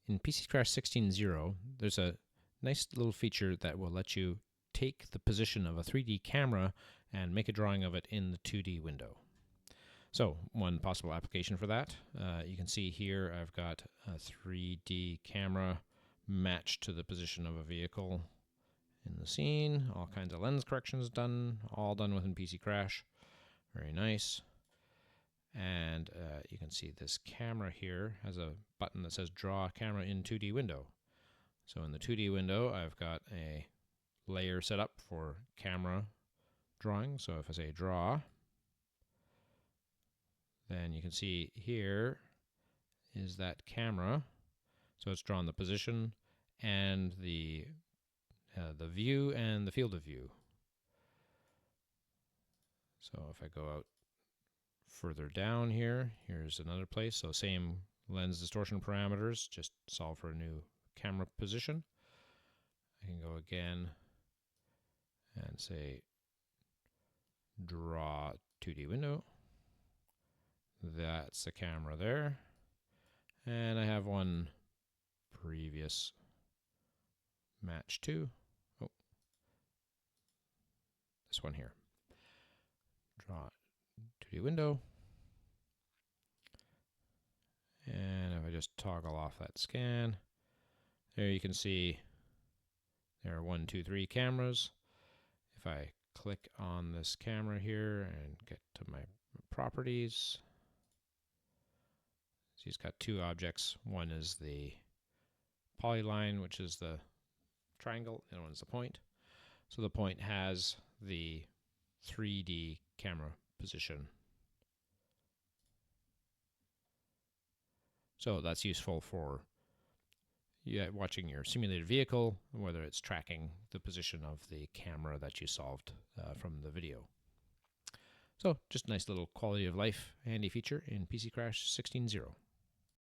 In PC Crash 16.0, there's a nice little feature that will let you take the position of a 3D camera and make a drawing of it in the 2D window. So one possible application for that, you can see here I've got a 3D camera matched to the position of a vehicle in the scene. All kinds of lens corrections done, all done within PC Crash. Very nice. And you can see this camera here has a button that says Draw Camera in 2D Window. So in the 2D window, I've got a layer set up for camera drawing. So if I say Draw, then you can see here is that camera. So it's drawn the position and the view and the field of view. So if I go out further down here, here's another place. So same lens distortion parameters, just solve for a new camera position. I can go again and say draw 2D window. That's the camera there. And I have one previous match to. Oh, this one here. Draw 2D window. And if I just toggle off that scan, there you can see there are 1, 2, 3 cameras. If I click on this camera here and get to my properties, so he's got two objects. One is the polyline, which is the triangle, and one is the point. So the point has the 3D camera position. So that's useful for watching your simulated vehicle, whether it's tracking the position of the camera that you solved from the video. So just a nice little quality of life handy feature in PC Crash 16.0.